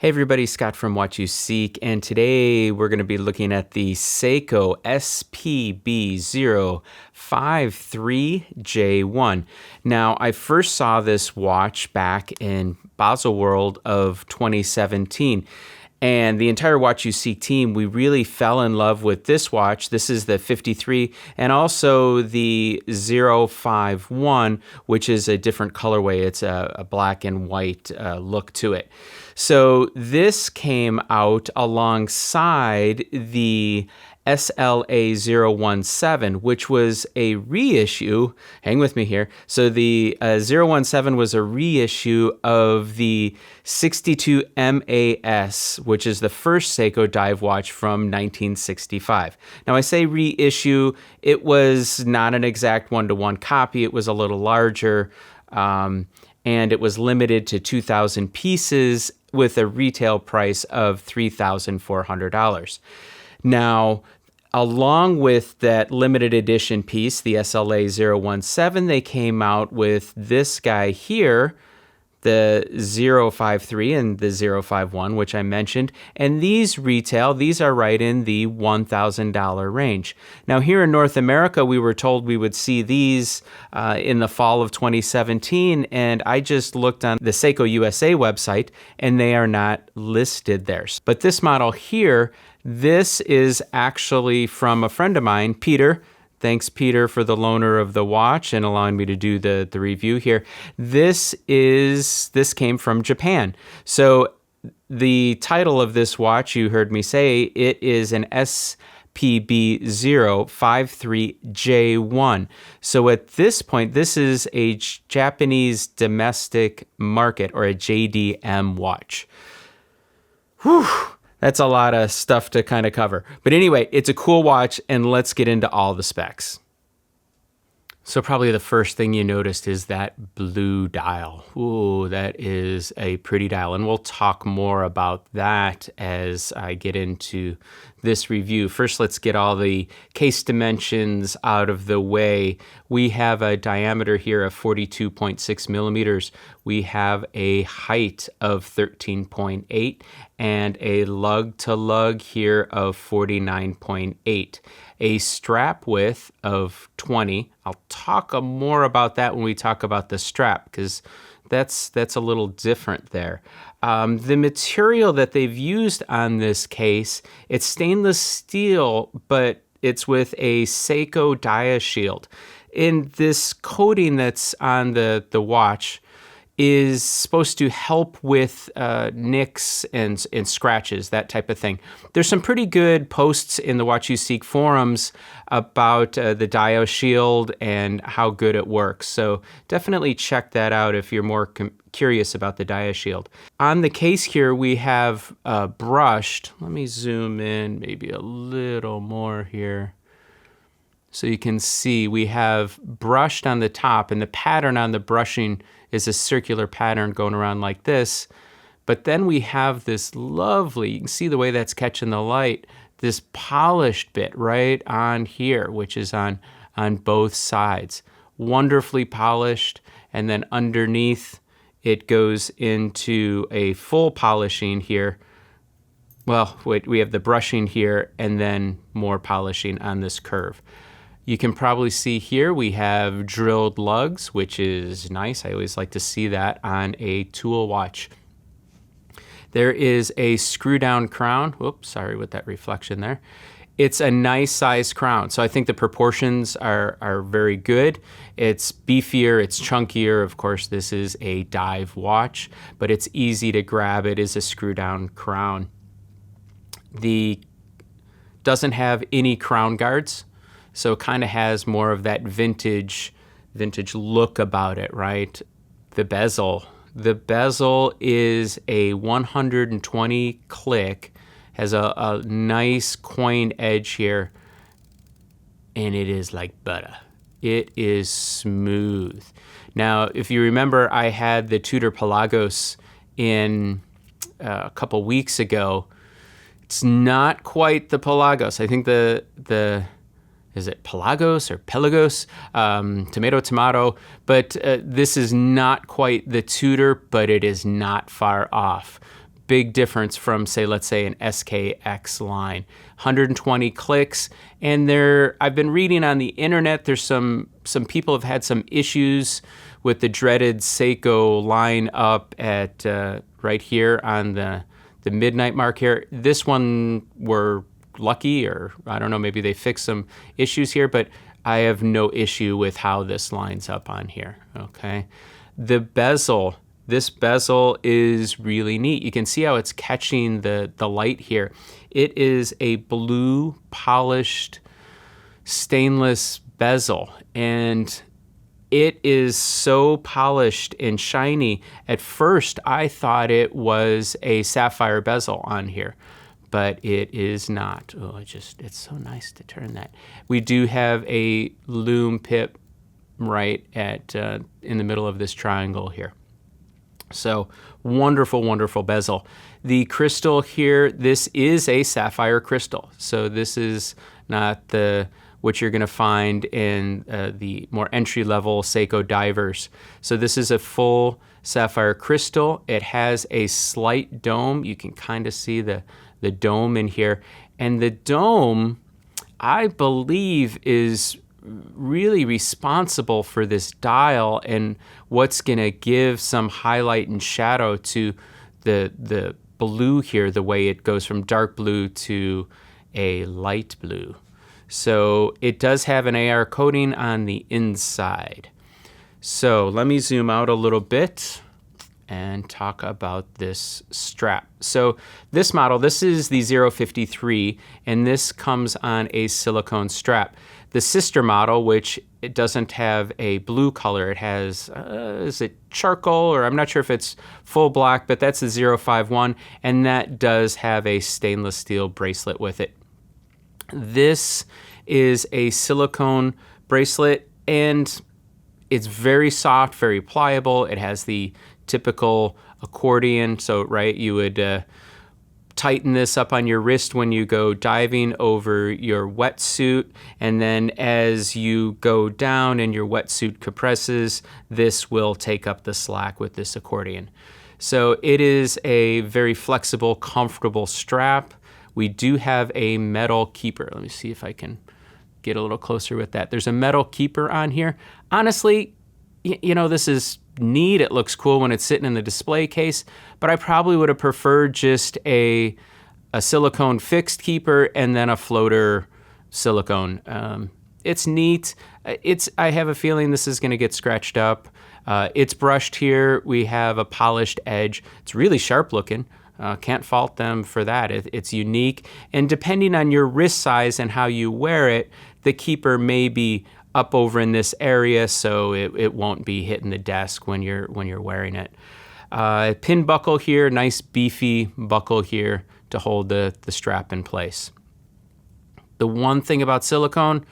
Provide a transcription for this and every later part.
Hey everybody, Scott from What You Seek, and today we're going to be looking at the Seiko SPB053J1. Now, I first saw this watch back in Baselworld of 2017, and the entire What You Seek team, we really fell in love with this watch. This is the 53 and also the 051, which is a different colorway. It's a black and white look to it. So this came out alongside the SLA017, which was a reissue. Hang with me here. So the 017 was a reissue of the 62 MAS, which is the first Seiko dive watch from 1965. Now I say reissue, it was not an exact one-to-one copy. It was a little larger, and it was limited to 2,000 pieces with a retail price of $3,400. Now, along with that limited edition piece, the SLA017, they came out with this guy here, the 053 and the 051, which I mentioned, and these are right in the $1,000 range. Now, here in North America, we were told we would see these in the fall of 2017, and I just looked on the Seiko USA website, and they are not listed there. But this model here, this is actually from a friend of mine, Peter. Thanks, Peter, for the loaner of the watch and allowing me to do the review here. This came from Japan. So the title of this watch, you heard me say, it is an SPB053J1. So at this point, this is a Japanese domestic market or a JDM watch. Whew. That's a lot of stuff to kind of cover. But anyway, it's a cool watch, and let's get into all the specs. So probably the first thing you noticed is that blue dial. Ooh, that is a pretty dial, and we'll talk more about that as I get into this review. First, let's get all the case dimensions out of the way. We have a diameter here of 42.6 millimeters. We have a height of 13.8 and a lug to lug here of 49.8. A strap width of 20. I'll talk more about that when we talk about the strap, because that's a little different there. The material that they've used on this case, it's stainless steel, but it's with a Seiko DiaShield. And this coating that's on the watch is supposed to help with nicks and scratches, that type of thing. There's some pretty good posts in the What You Seek forums about the DiaShield and how good it works. So definitely check that out if you're more curious about the DiaShield. On the case here, we have brushed. Let me zoom in maybe a little more here. So you can see we have brushed on the top, and the pattern on the brushing is a circular pattern going around like this. But then we have this lovely, you can see the way that's catching the light, this polished bit right on here, which is on both sides. Wonderfully polished, and then underneath it goes into a full polishing here. Well, wait, we have the brushing here and then more polishing on this curve. You can probably see here we have drilled lugs, which is nice. I always like to see that on a tool watch. There is a screw down crown. Whoops, sorry with that reflection there. It's a nice size crown. So I think the proportions are very good. It's beefier, it's chunkier. Of course, this is a dive watch, but it's easy to grab. It is a screw down crown. Doesn't have any crown guards. So it kind of has more of that vintage look about it, right? The bezel is a 120 click, has a nice coin edge here, and it is like butter. It is smooth. Now, if you remember, I had the Tudor Pelagos in a couple weeks ago. It's not quite the Pelagos. I think the is it Pelagos or Pelagos? Tomato. But this is not quite the Tudor, but it is not far off. big difference from, say, let's say an SKX line. 120 clicks, and I've been reading on the internet, there's some people have had some issues with the dreaded Seiko line up at right here on the midnight mark here. This one we're lucky, or I don't know, maybe they fixed some issues here, but I have no issue with how this lines up on here, okay? The bezel, this bezel is really neat. You can see how it's catching the light here. It is a blue polished stainless bezel, and it is so polished and shiny. At first, I thought it was a sapphire bezel on here, but it is not. Oh, it's so nice to turn that. We do have a lume pip right at in the middle of this triangle here. So wonderful, wonderful bezel. The crystal here, this is a sapphire crystal. So this is not what you're going to find in the more entry-level Seiko divers. So this is a full sapphire crystal. It has a slight dome. You can kind of see the dome in here. And the dome, I believe, is really responsible for this dial and what's going to give some highlight and shadow to the blue here, the way it goes from dark blue to a light blue. So it does have an AR coating on the inside. So let me zoom out a little bit and talk about this strap. So this model, this is the 053, and this comes on a silicone strap. The sister model, which it doesn't have a blue color, it has, is it charcoal, or I'm not sure if it's full black, but that's the 051, and that does have a stainless steel bracelet with it. This is a silicone bracelet, and it's very soft, very pliable. It has the typical accordion, so right, you would tighten this up on your wrist when you go diving over your wetsuit, and then as you go down and your wetsuit compresses, this will take up the slack with this accordion. So it is a very flexible, comfortable strap. We do have a metal keeper. Let me see if I can get a little closer with that. There's a metal keeper on here. Honestly, you know, this is neat. It looks cool when it's sitting in the display case, but I probably would have preferred just a silicone fixed keeper and then a floater silicone. It's neat. I have a feeling this is going to get scratched up. It's brushed here. We have a polished edge. It's really sharp looking. Can't fault them for that. It's unique. And depending on your wrist size and how you wear it, the keeper may be up over in this area, so it won't be hitting the desk when you're wearing it. Pin buckle here, nice beefy buckle here to hold the strap in place. The one thing about silicone,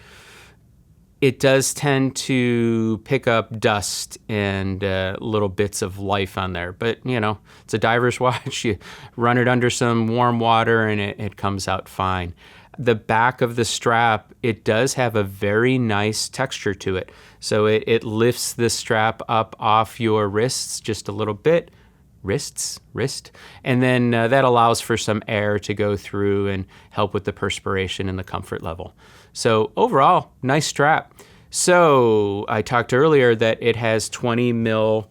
it does tend to pick up dust and little bits of life on there. But, you know, it's a diver's watch. You run it under some warm water and it comes out fine. The back of the strap, it does have a very nice texture to it. So it lifts the strap up off your wrists just a little bit. Wrist. And then that allows for some air to go through and help with the perspiration and the comfort level. So overall, nice strap. So I talked earlier that it has 20 mil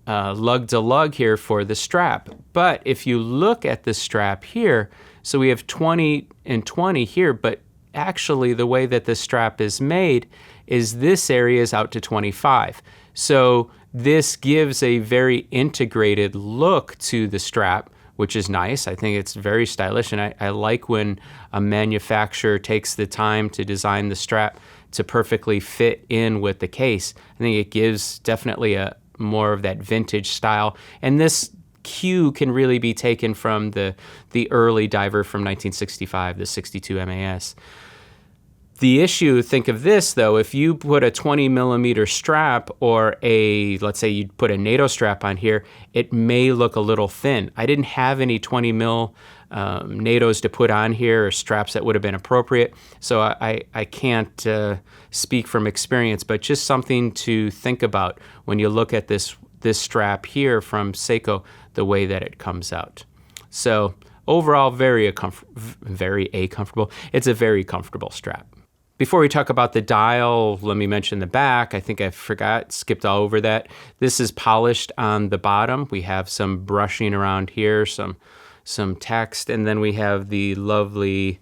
lug to lug here for the strap. But if you look at the strap here, so we have 20 and 20 here, but actually the way that the strap is made is this area is out to 25. So this gives a very integrated look to the strap, which is nice. I think it's very stylish, and I like when a manufacturer takes the time to design the strap to perfectly fit in with the case. I think it gives definitely a more of that vintage style, and this cue can really be taken from the early diver from 1965, the 62 MAS. The issue, think of this though, if you put a 20 millimeter strap or let's say you put a NATO strap on here, it may look a little thin. I didn't have any 20 mil NATOs to put on here or straps that would have been appropriate. So I can't speak from experience, but just something to think about when you look at this strap here from Seiko. the way that it comes out. So overall, very comfortable. It's a very comfortable strap. Before we talk about the dial, let me mention the back. I think I skipped all over that. This is polished on the bottom. We have some brushing around here, some text, and then we have the lovely,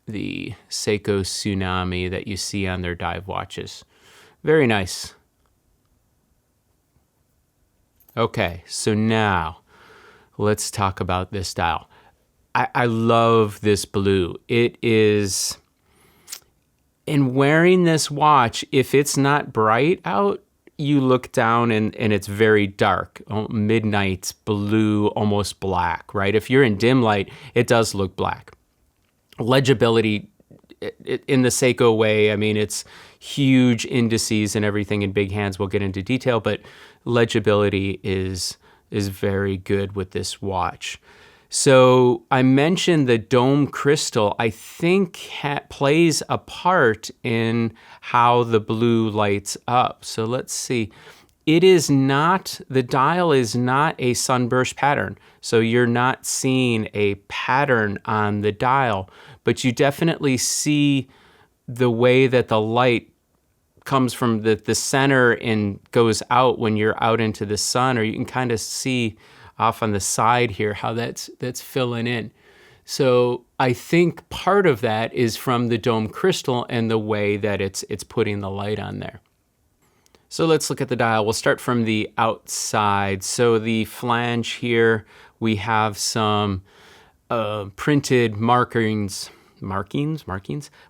the Seiko Tsunami that you see on their dive watches. Very nice. Okay, so now let's talk about this dial. I love this blue. It is, in wearing this watch, if it's not bright out, you look down and it's very dark, midnight blue, almost black, right? If you're in dim light, it does look black. Legibility in the Seiko way, I mean, it's huge indices and everything in big hands. We'll get into detail, but legibility is very good with this watch. So I mentioned the dome crystal, I think plays a part in how the blue lights up. So let's see. It is not, the dial is not a sunburst pattern. So you're not seeing a pattern on the dial, but you definitely see the way that the light comes from the center and goes out when you're out into the sun, or you can kind of see off on the side here how that's filling in. So I think part of that is from the dome crystal and the way that it's putting the light on there. So let's look at the dial. We'll start from the outside. So the flange here, we have some printed markings. We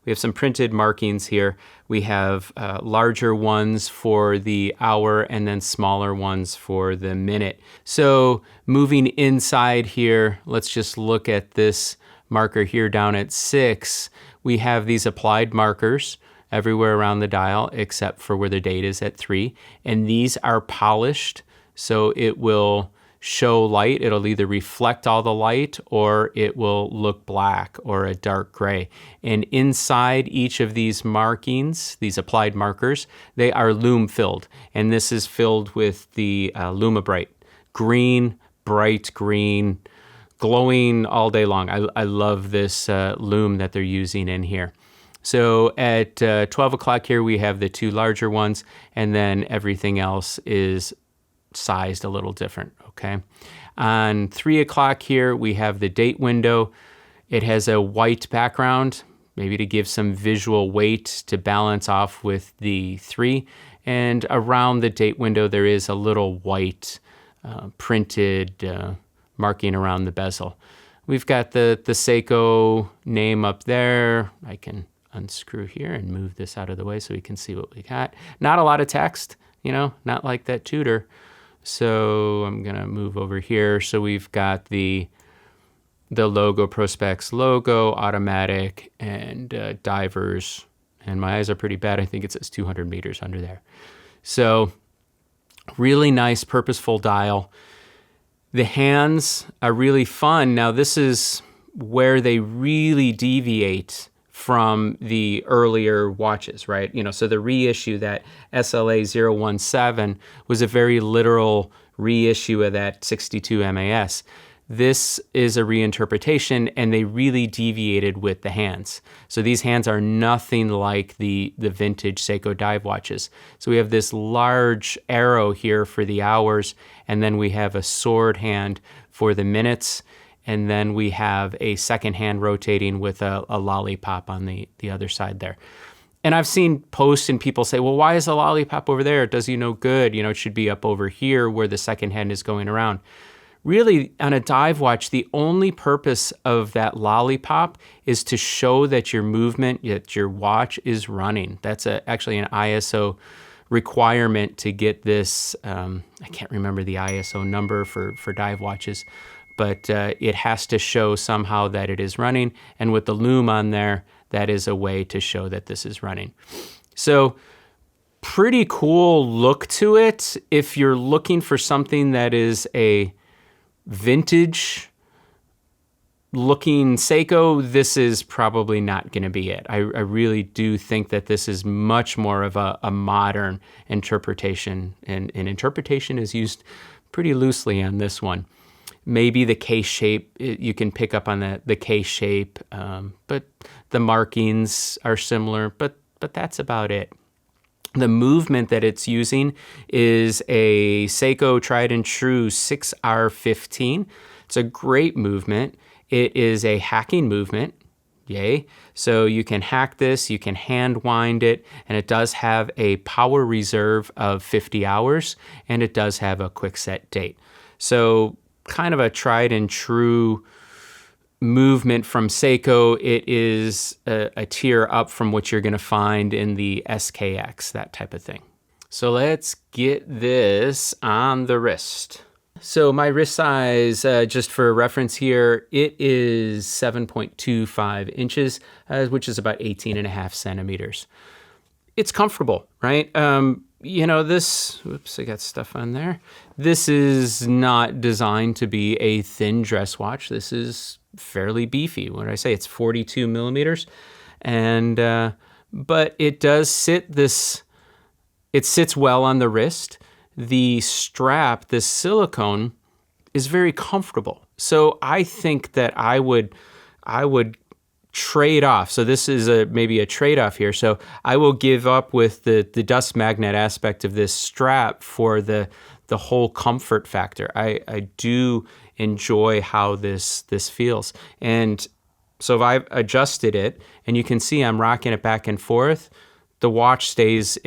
have some printed markings here. We have larger ones for the hour and then smaller ones for the minute. So moving inside here, let's just look at this marker here down at 6. We have these applied markers everywhere around the dial except for where the date is at 3. And these are polished, so it will show light. It'll either reflect all the light or it will look black or a dark gray. And inside each of these markings, these applied markers, they are lume filled. And this is filled with the Lumibrite, green, bright green, glowing all day long. I love this lume that they're using in here. So at 12 o'clock here, we have the 2 larger ones, and then everything else is sized a little different, okay? On 3 o'clock here, we have the date window. It has a white background, maybe to give some visual weight to balance off with the 3. And around the date window, there is a little white printed marking around the bezel. We've got the Seiko name up there. I can unscrew here and move this out of the way so we can see what we got. Not a lot of text, not like that Tudor. So I'm gonna move over here. So we've got the logo, Prospex logo, automatic, and divers. And my eyes are pretty bad. I think it says 200 meters under there. So really nice, purposeful dial. The hands are really fun. Now this is where they really deviate from the earlier watches, right? So the reissue, that SLA 017, was a very literal reissue of that 62 MAS. This is a reinterpretation, and they really deviated with the hands. So these hands are nothing like the vintage Seiko dive watches. So we have this large arrow here for the hours, and then we have a sword hand for the minutes, and then we have a second hand rotating with a lollipop on the other side there. And I've seen posts and people say, well, why is the lollipop over there? It does you no good. It should be up over here where the second hand is going around. Really, on a dive watch, the only purpose of that lollipop is to show that your movement, that your watch is running. That's actually an ISO requirement to get this. I can't remember the ISO number for dive watches, but it has to show somehow that it is running. And with the lume on there, that is a way to show that this is running. So pretty cool look to it. If you're looking for something that is a vintage looking Seiko, this is probably not going to be it. I really do think that this is much more of a modern interpretation, and interpretation is used pretty loosely on this one. Maybe the case shape, you can pick up on the case shape, but the markings are similar, but that's about it. The movement that it's using is a Seiko tried and true 6R15. It's a great movement. It is a hacking movement. Yay. So you can hack this, you can hand wind it, and it does have a power reserve of 50 hours, and it does have a quick set date. So kind of a tried and true movement from Seiko. It is a tier up from what you're going to find in the SKX, that type of thing. So let's get this on the wrist. So my wrist size, just for reference here, it is 7.25 inches, which is about 18.5 centimeters. It's comfortable, right? Whoops, I got stuff on there. This is not designed to be a thin dress watch. This is fairly beefy. What did I say? It's 42 millimeters. And, but it does it sits well on the wrist. The strap, the silicone, is very comfortable. So I think that I would trade off. So this is maybe a trade-off here. So I will give up with the dust magnet aspect of this strap for the whole comfort factor. I do enjoy how this feels. And so if I've adjusted it, and you can see I'm rocking it back and forth, the watch stays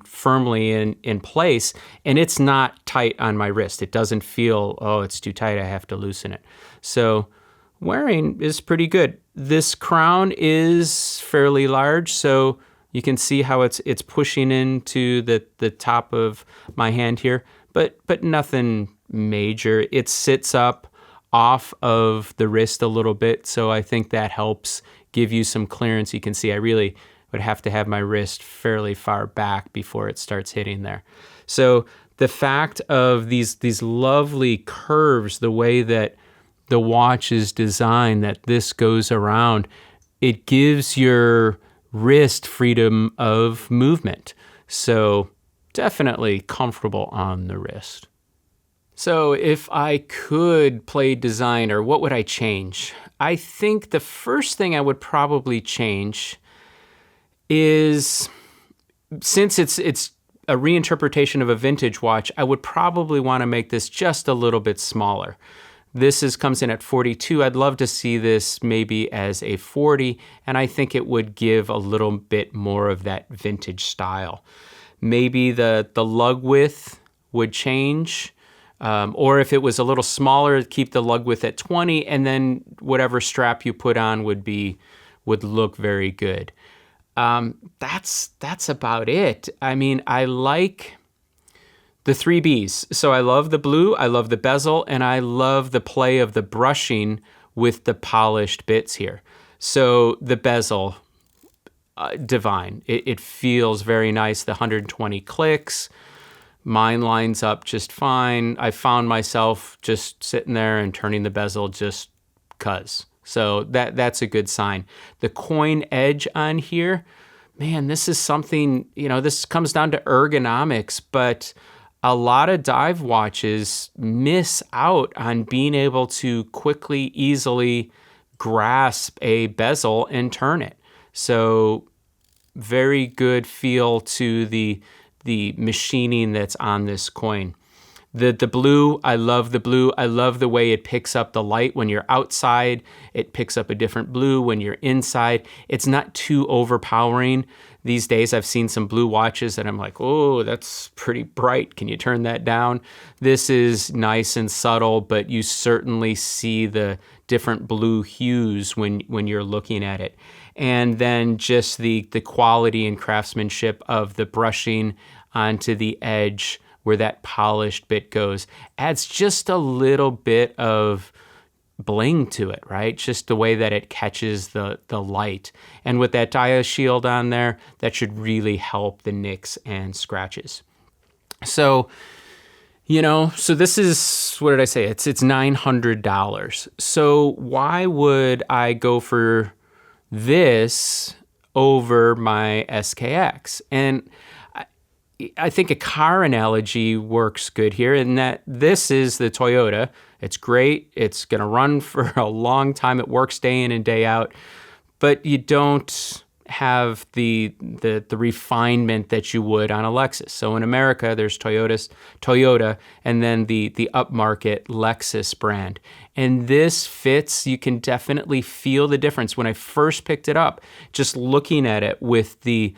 firmly in place, and it's not tight on my wrist. It doesn't feel, oh, it's too tight, I have to loosen it. So wearing is pretty good. This crown is fairly large, so you can see how it's pushing into the top of my hand here, but nothing major. It sits up off of the wrist a little bit, so I think that helps give you some clearance. You can see I really would have to have my wrist fairly far back before it starts hitting there. So the fact of these lovely curves, the way that the watch is designed, that this goes around, it gives your wrist freedom of movement. So definitely comfortable on the wrist. So if I could play designer, what would I change? I think the first thing I would probably change is, since it's a reinterpretation of a vintage watch, I would probably want to make this just a little bit smaller. This comes in at 42. I'd love to see this maybe as a 40, and I think it would give a little bit more of that vintage style. Maybe the lug width would change, or if it was a little smaller, keep the lug width at 20, and then whatever strap you put on would look very good. That's about it. I mean, I like the 3Bs. So I love the blue, I love the bezel, and I love the play of the brushing with the polished bits here. So the bezel, divine. It feels very nice. The 120 clicks, mine lines up just fine. I found myself just sitting there and turning the bezel just 'cause. So that's a good sign. The coin edge on here, man, this is something, this comes down to ergonomics, but a lot of dive watches miss out on being able to quickly, easily grasp a bezel and turn it. So very good feel to the machining that's on this coin. The blue, I love the blue. I love the way it picks up the light. When you're outside, it picks up a different blue. When you're inside, it's not too overpowering. These days, I've seen some blue watches that I'm like, oh, that's pretty bright. Can you turn that down? This is nice and subtle, but you certainly see the different blue hues when you're looking at it. And then just the quality and craftsmanship of the brushing onto the edge where that polished bit goes adds just a little bit of bling to it, right? Just the way that it catches the light. And with that dia shield on there, that should really help the nicks and scratches. So, so this is, what did I say? It's $900. So why would I go for this over my SKX? And I think a car analogy works good here in that this is the Toyota. It's great. It's going to run for a long time. It works day in and day out, but you don't have the refinement that you would on a Lexus. So in America, there's Toyota, and then the upmarket Lexus brand. And this fits, you can definitely feel the difference. When I first picked it up, just looking at it with the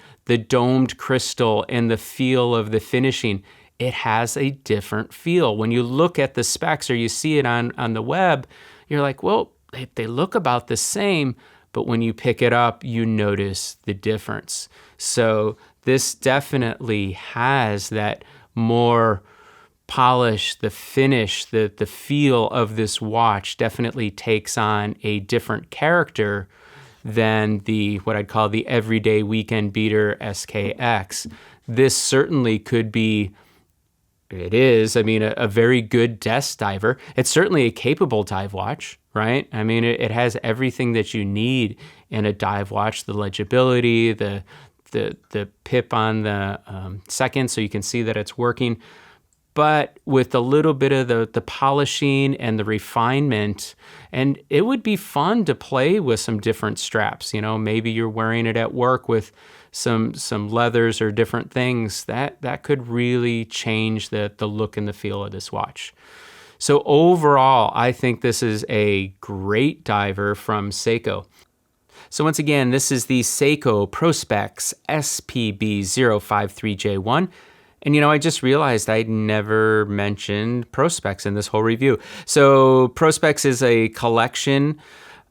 domed crystal and the feel of the finishing, it has a different feel. When you look at the specs or you see it on the web, you're like, well, they look about the same, but when you pick it up, you notice the difference. So this definitely has that more polish, the finish, the feel of this watch definitely takes on a different character than what I'd call the everyday weekend beater SKX. This certainly could be, it is, I mean, a very good desk diver. It's certainly a capable dive watch, right? I mean, it has everything that you need in a dive watch, the legibility, the pip on the second, so you can see that it's working. But with a little bit of the polishing and the refinement, and it would be fun to play with some different straps. You know, maybe you're wearing it at work with some leathers or different things. That could really change the look and the feel of this watch. So overall, I think this is a great diver from Seiko. So once again, this is the Seiko Prospex SPB053J1. And, you know, I just realized I'd never mentioned Prospex in this whole review. So Prospex is a collection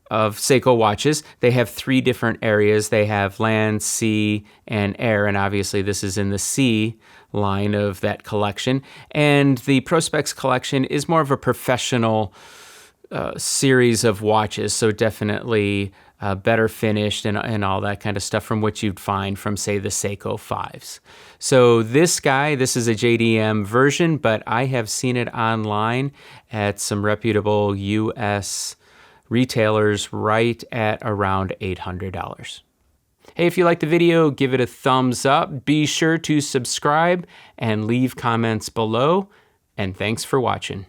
of Seiko watches. They have 3 different areas. They have land, sea, and air. And obviously this is in the sea line of that collection. And the Prospex collection is more of a professional series of watches. So definitely better finished and all that kind of stuff from what you'd find from, say, the Seiko 5s. So this is a JDM version, but I have seen it online at some reputable US retailers right at around $800. Hey, if you liked the video, give it a thumbs up. Be sure to subscribe and leave comments below. And thanks for watching.